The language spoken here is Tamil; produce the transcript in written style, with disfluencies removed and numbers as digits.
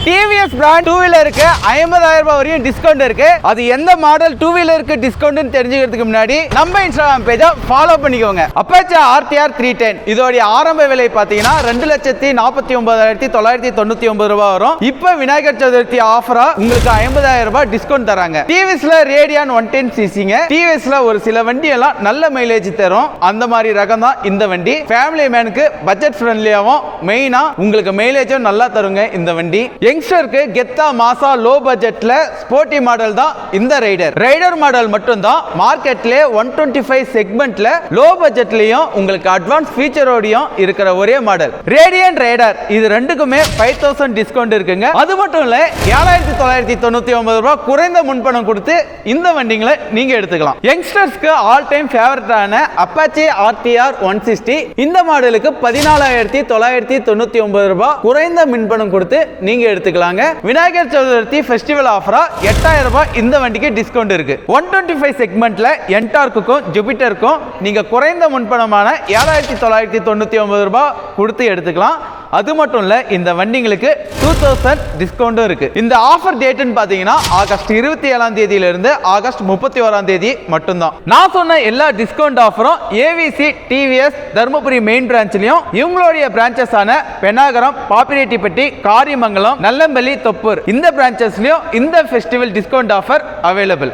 டிவிஎஸ் பிராண்ட் 2 வீலருக்கு 50,000 ரூபாய் வரையும் டிஸ்கவுண்ட் இருக்கு. அது எந்த மாடல் 2 வீலருக்கு டிஸ்கவுண்ட் தெரிஞ்சுக்கிறதுக்கு முன்னாடி நம்ம இன்ஸ்டாகிராம் பேஜை ஃபாலோ பண்ணிக்கோங்க. அப்பாச்சி RTR 310 இதோட ஆரம்ப விலை பாத்தீங்கன்னா 2,49,999 ரூபாய் வரும். இப்போ விநாயகர் சதுர்த்தி ஆஃபரா உங்களுக்கு 50,000 ரூபாய் டிஸ்கவுண்ட் தராங்க. டிவிஎஸ்ல ரேடியான் 110 சிசிங்க. டிவிஎஸ்ல ஒரு சில வண்டி எல்லாம் நல்ல மைலேஜ் தரும். அந்த மாதிரி ரகம் தான் இந்த வண்டி. ஃபேமிலி மேனுக்கு பட்ஜெட் ஃப்ரெண்ட்லியாவும் மெயினா உங்களுக்கு மைலேஜும் நல்லா தருங்க இந்த வண்டி. யங்ஸ்டருக்கு கெத்தா மாசா லோ பட்ஜெட்ல ஸ்போர்ட்டி மாடல் தான் இந்த ரைடர் மாடல் மட்டும் தான் மார்க்கெட்ல 125 செக்மெண்ட்ல லோ பட்ஜெட்லயும் உங்களுக்கு அட்வான்ஸ் ஃபீச்சரோடையும் இருக்கிற ஒரே மாடல் ரேடியன் ரைடர். இது ரெண்டுக்குமே 5,000 டிஸ்கவுண்ட் இருக்குங்க. அது மட்டும் இல்ல 7,999 ரூபாய் குறைந்த முன்பணம் கொடுத்து இந்த வண்டிகளை நீங்க எடுத்துக்கலாம். யங்ஸ்டர்ஸ்க்கு ஆல் டைம் ஃபேவரட்டான அப்பாச்சி RTR 160 இந்த மாடலுக்கு 14,999 ரூபாய் குறைந்த முன்பணம் கொடுத்து நீங்க எடுத்துக்கலாங்க. விநாயகர் சதுர்த்தி ஃபெஸ்டிவல் ஆஃபரா 8,000 ரூபாய் இந்த வண்டிக்கு டிஸ்கவுண்ட் இருக்கு. 125 செக்மெண்ட்ல என்டார்க்குக்கும் ஜூபிட்டருக்கும் நீங்க குறைந்த முன்பணமான 7,999 ரூபாய் கொடுத்து எடுத்துக்கலாம். அது மட்டும் இல்ல இந்த வண்டிங்களுக்கு 2,000 டிஸ்கவுண்டும் இருக்கு. இந்த ஆஃபர் டேட்னு பாத்தீங்கன்னா ஆகஸ்ட் 27ஆம் தேதியில இருந்து ஆகஸ்ட் 31ஆம் தேதி மட்டும்தான். நான் சொன்ன எல்லா டிஸ்கவுண்ட் ஆஃபரும் AVC டிவிஎஸ் தர்மபுரி மெயின் பிரான்ச்லயும் இவங்களுடைய பிரான்ச்சஸ் ஆன பெனாகரம், பாப்பிரெட்டிப்பட்டி, காரியமங்கலம், நல்லம்பள்ளி, தொப்பூர் இந்த பிரான்ச்சஸ்லயும் இந்த ஃபெஸ்டிவல் டிஸ்கவுண்ட் ஆஃபர் அவைலபிள்.